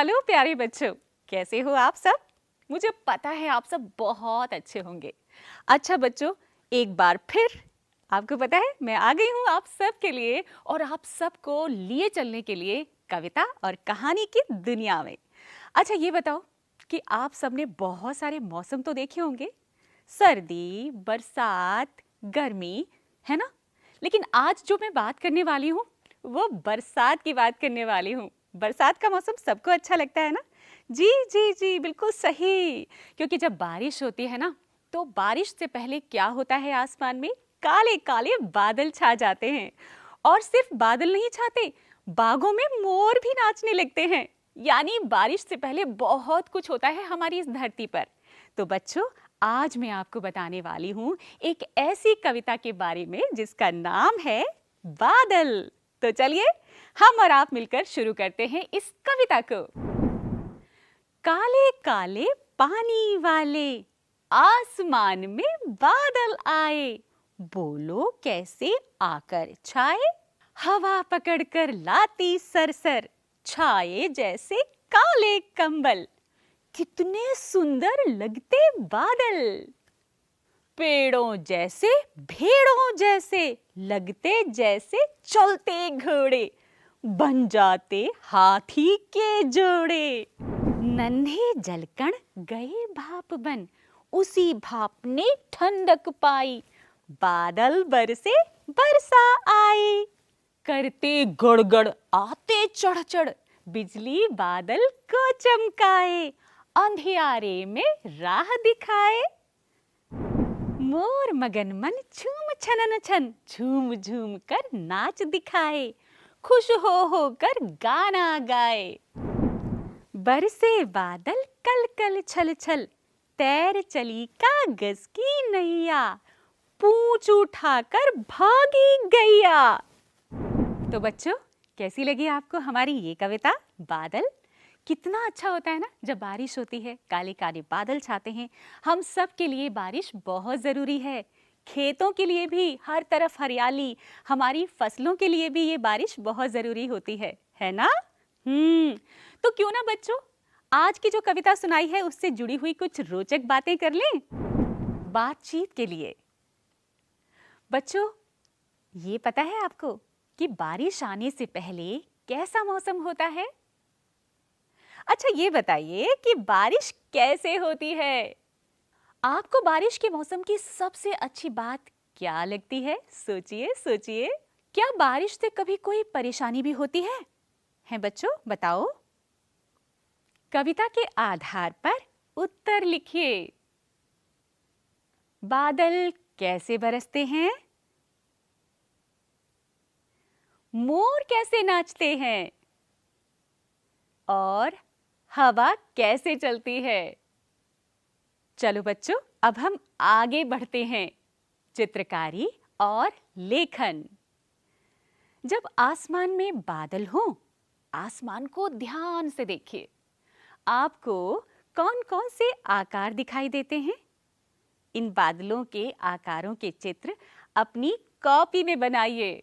Hello प्यारे बच्चों, कैसे हो आप सब? मुझे पता है आप सब बहुत अच्छे होंगे। अच्छा बच्चों, एक बार फिर आपको पता है मैं आ गई हूँ आप सब के लिए और आप सबको लिए चलने के लिए कविता और कहानी की दुनिया में। अच्छा ये बताओ कि आप सबने बहुत सारे मौसम तो देखे होंगे, सर्दी, बरसात, गर्मी, है ना? लेकिन आज जो मैं बात करने वाली हूँ वो बरसात की बात करने वाली हूँ। बरसात का मौसम सबको अच्छा लगता है ना? जी जी जी, बिल्कुल सही। क्योंकि जब बारिश होती है ना, तो बारिश से पहले क्या होता है, आसमान में काले काले बादल छा जाते हैं। और सिर्फ बादल नहीं छाते, बागों में मोर भी नाचने लगते हैं। यानी बारिश से पहले बहुत कुछ होता है हमारी इस धरती पर। तो बच्चों, आज मैं आपको बताने वाली हूँ एक ऐसी कविता के बारे में जिसका नाम है बादल। तो चलिए हम और आप मिलकर शुरू करते हैं इस कविता को। काले काले पानी वाले आसमान में बादल आए, बोलो कैसे आकर छाए, हवा पकड़कर लाती सरसर, छाए जैसे काले कंबल, कितने सुंदर लगते बादल, पेड़ों जैसे भेड़ों जैसे लगते, जैसे चलते घोड़े, बन जाते हाथी के जोड़े, नन्हे जलकण गए भाप बन, उसी भाप ने ठंडक पाई, बादल बरसे बरसा आई, करते गड़गड़ आते चढ़ चढ़, बिजली बादल को चमकाए, अंधियारे में राह दिखाए, मोर मगन मन झूम छनन छन, झूम झूम कर नाच दिखाए, खुश हो कर गाना गाए, बरसे बादल कल कल छल छल, तैर चली कागज की नैया, पूंछ उठाकर भागी गैया। तो बच्चों, कैसी लगी आपको हमारी ये कविता बादल? कितना अच्छा होता है ना जब बारिश होती है, काले काले बादल छाते हैं। हम सब के लिए बारिश बहुत ज़रूरी है, खेतों के लिए भी, हर तरफ हरियाली, हमारी फसलों के लिए भी ये बारिश बहुत ज़रूरी होती है ना? तो क्यों ना बच्चों, आज की जो कविता सुनाई है उससे जुड़ी हुई कुछ रोचक बातें कर लें बातचीत के लिए। बच्चों, ये पता है आपको कि बारिश आने से पहले कैसा मौसम होता है? अच्छा ये बताइए कि बारिश कैसे होती है? आपको बारिश के मौसम की सबसे अच्छी बात क्या लगती है? सोचिए सोचिए। क्या बारिश से कभी कोई परेशानी भी होती है? हैं बच्चों, बताओ। कविता के आधार पर उत्तर लिखिए। बादल कैसे बरसते हैं? मोर कैसे नाचते हैं? और हवा कैसे चलती है? चलो बच्चों, अब हम आगे बढ़ते हैं। चित्रकारी और लेखन। जब आसमान में बादल हो, आसमान को ध्यान से देखिए। आपको कौन-कौन से आकार दिखाई देते हैं? इन बादलों के आकारों के चित्र अपनी कॉपी में बनाइए।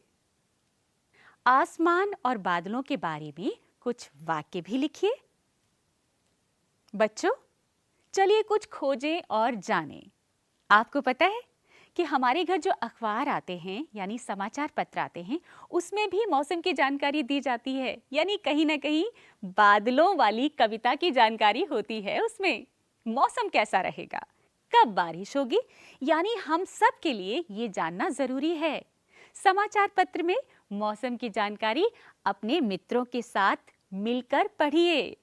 आसमान और बादलों के बारे में कुछ वाक्य भी लिखिए। बच्चों, चलिए कुछ खोजें और जानें। आपको पता है कि हमारे घर जो अखबार आते हैं यानी समाचार पत्र आते हैं, उसमें भी मौसम की जानकारी दी जाती है। यानी कहीं ना कहीं बादलों वाली कविता की जानकारी होती है उसमें। मौसम कैसा रहेगा, कब बारिश होगी, यानी हम सब के लिए ये जानना जरूरी है। समाचार पत्र में मौसम की जानकारी अपने मित्रों के साथ मिलकर पढ़िए।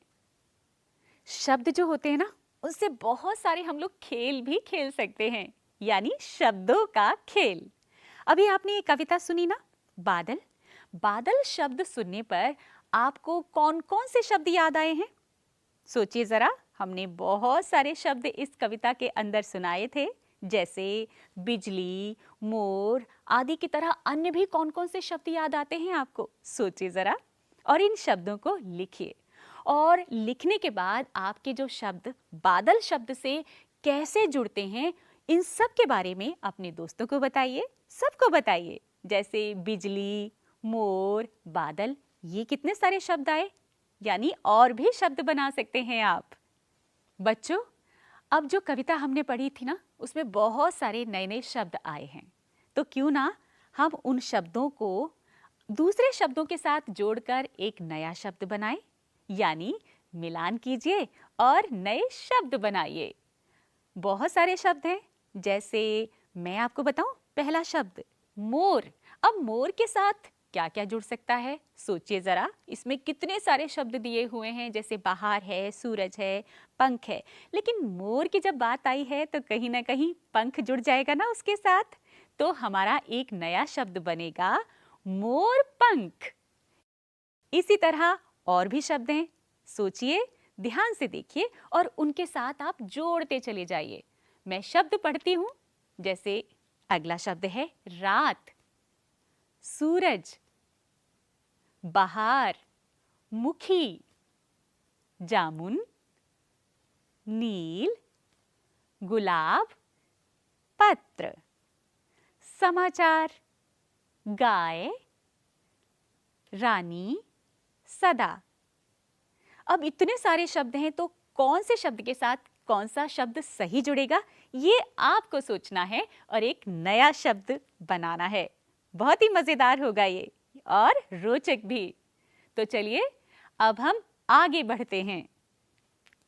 शब्द जो होते हैं ना, उससे बहुत सारे हम लोग खेल भी खेल सकते हैं, यानी शब्दों का खेल। अभी आपने ये कविता सुनी ना, बादल। बादल शब्द सुनने पर आपको कौन-कौन से शब्द याद आए हैं? सोचिए जरा। हमने बहुत सारे शब्द इस कविता के अंदर सुनाए थे, जैसे बिजली, मोर आदि की तरह अन्य भी कौन-कौन से शब्द याद आते हैं आपको? सोचिए जरा और इन शब्दों को लिखिए। और लिखने के बाद आपके जो शब्द बादल शब्द से कैसे जुड़ते हैं, इन सब के बारे में अपने दोस्तों को बताइए, सबको बताइए। जैसे बिजली, मोर, बादल, ये कितने सारे शब्द आए? यानी और भी शब्द बना सकते हैं आप। बच्चों, अब जो कविता हमने पढ़ी थी ना, उसमें बहुत सारे नए नए शब्द आए हैं, तो क्यों ना हम उन शब्दों को दूसरे शब्दों के साथ जोड़कर एक नया शब्द बनाएं, यानी मिलान कीजिए और नए शब्द बनाइए। बहुत सारे शब्द हैं, जैसे मैं आपको बताऊं, पहला शब्द मोर। अब मोर के साथ क्या क्या जुड़ सकता है, सोचिए जरा। इसमें कितने सारे शब्द दिए हुए हैं, जैसे बाहर है, सूरज है, पंख है, लेकिन मोर की जब बात आई है तो कहीं ना कहीं पंख जुड़ जाएगा ना उसके साथ, तो हमारा एक नया शब्द बनेगा मोर पंख। इसी तरह और भी शब्द हैं, सोचिए, ध्यान से देखिए और उनके साथ आप जोड़ते चले जाइए। मैं शब्द पढ़ती हूं, जैसे अगला शब्द है रात, सूरज, बहार, मुखी, जामुन, नील, गुलाब, पत्र, समाचार, गाय, रानी, सदा। अब इतने सारे शब्द हैं, तो कौन से शब्द के साथ कौन सा शब्द सही जुड़ेगा, ये आपको सोचना है और एक नया शब्द बनाना है। बहुत ही मजेदार होगा ये और रोचक भी। तो चलिए अब हम आगे बढ़ते हैं।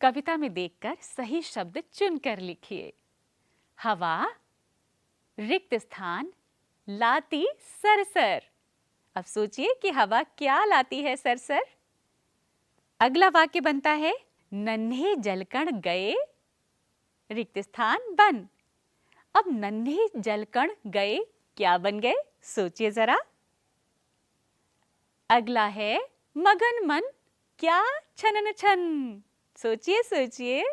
कविता में देखकर सही शब्द चुनकर लिखिए। हवा, रिक्त स्थान, लाती सरसर। अब सोचिए कि हवा क्या लाती है सरसर। अगला वाक्य बनता है नन्हे जलकण गए, रिक्त स्थान बन। अब नन्हे जलकण गए क्या बन गए, सोचिए जरा। अगला है मगन मन क्या छनन छन। सोचिए सोचिए,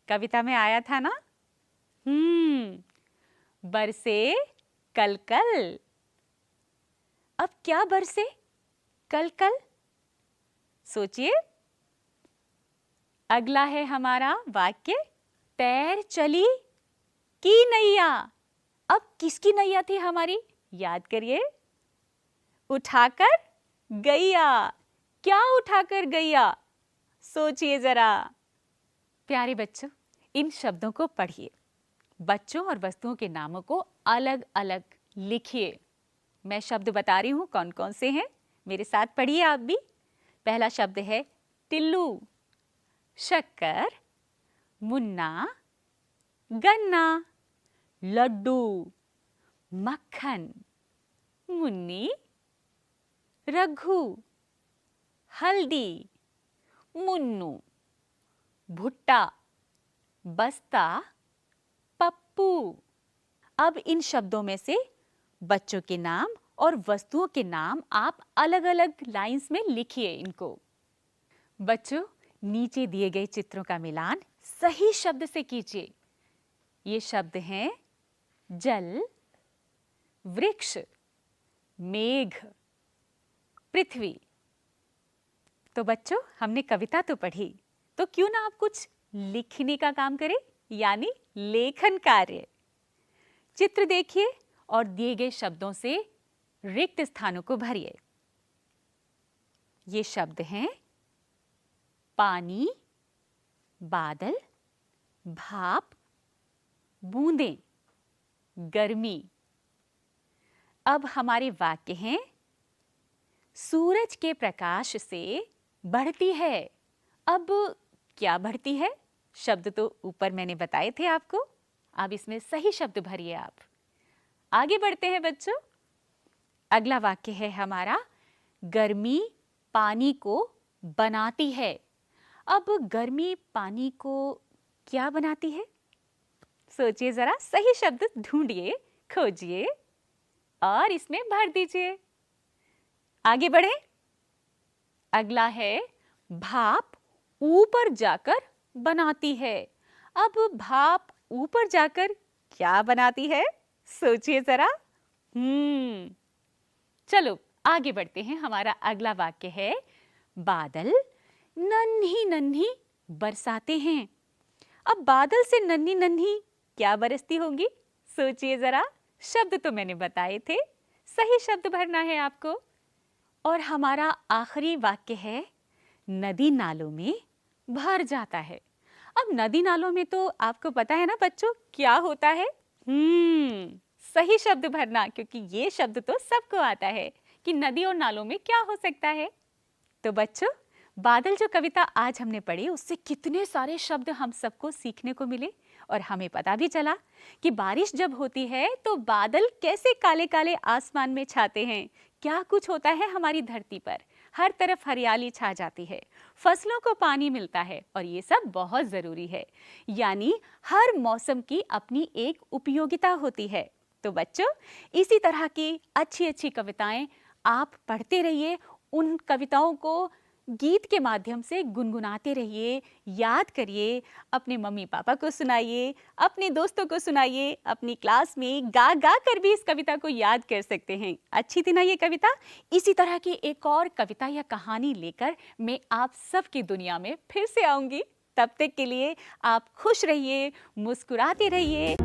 कविता में आया था ना। बरसे कल कल। अब क्या बरसे कल कल, सोचिए। अगला है हमारा वाक्य तैर चली की नैया। अब किसकी नैया थी हमारी, याद करिए। उठाकर गैया। क्या उठाकर गैया, सोचिए जरा। प्यारे बच्चों, इन शब्दों को पढ़िए। बच्चों और वस्तुओं के नामों को अलग अलग लिखिए। मैं शब्द बता रही हूं कौन कौन से हैं, मेरे साथ पढ़िए आप भी। पहला शब्द है टिल्लू, शक्कर, मुन्ना, गन्ना, लड्डू, मक्खन, मुन्नी, रघु, हल्दी, मुन्नू, भुट्टा, बस्ता, पप्पू। अब इन शब्दों में से बच्चों के नाम और वस्तुओं के नाम आप अलग अलग लाइंस में लिखिए इनको। बच्चों, नीचे दिए गए चित्रों का मिलान सही शब्द से कीजिए। ये शब्द हैं जल, वृक्ष, मेघ, पृथ्वी। तो बच्चों, हमने कविता तो पढ़ी, तो क्यों ना आप कुछ लिखने का काम करें, यानी लेखन कार्य। चित्र देखिए और दिए गए शब्दों से रिक्त स्थानों को भरिए। ये शब्द हैं पानी, बादल, भाप, बूंदें, गर्मी। अब हमारे वाक्य हैं सूरज के प्रकाश से बढ़ती है। अब क्या बढ़ती है, शब्द तो ऊपर मैंने बताए थे आपको। अब इसमें सही शब्द भरिए आप। आगे बढ़ते हैं बच्चों। अगला वाक्य है हमारा गर्मी पानी को बनाती है। अब गर्मी पानी को क्या बनाती है, सोचिए जरा। सही शब्द ढूंढिए, खोजिए और इसमें भर दीजिए। आगे बढ़े। अगला है भाप ऊपर जाकर बनाती है। अब भाप ऊपर जाकर क्या बनाती है, सोचिए जरा। चलो आगे बढ़ते हैं। हमारा अगला वाक्य है बादल नन्ही नन्ही बरसाते हैं। अब बादल से नन्ही नन्ही क्या बरसती होंगी, सोचिए जरा। शब्द तो मैंने बताए थे, सही शब्द भरना है आपको। और हमारा आखिरी वाक्य है नदी नालों में भर जाता है। अब नदी नालों में तो आपको पता है ना बच्चों क्या होता है? सही शब्द भरना, क्योंकि ये शब्द तो सबको आता है कि नदी और नालों में क्या हो सकता है। तो बच्चों, बादल जो कविता आज हमने पढ़ी उससे कितने सारे शब्द हम सबको सीखने को मिले और हमें पता भी चला कि बारिश जब होती है तो बादल कैसे काले काले आसमान में छाते हैं, क्या कुछ होता है हमारी धरती पर, हर तरफ हरियाली छा जाती है, फसलों को पानी मिलता है और ये सब बहुत ज़रूरी है। यानी हर मौसम की अपनी एक उपयोगिता होती है। तो बच्चों, इसी तरह की अच्छी अच्छी कविताएं आप पढ़ते रहिए, उन कविताओं को गीत के माध्यम से गुनगुनाते रहिए, याद करिए, अपने मम्मी पापा को सुनाइए, अपने दोस्तों को सुनाइए, अपनी क्लास में गा गा कर भी इस कविता को याद कर सकते हैं। अच्छी थी ना ये कविता? इसी तरह की एक और कविता या कहानी लेकर मैं आप सबकी दुनिया में फिर से आऊंगी। तब तक के लिए आप खुश रहिए, मुस्कुराते रहिए।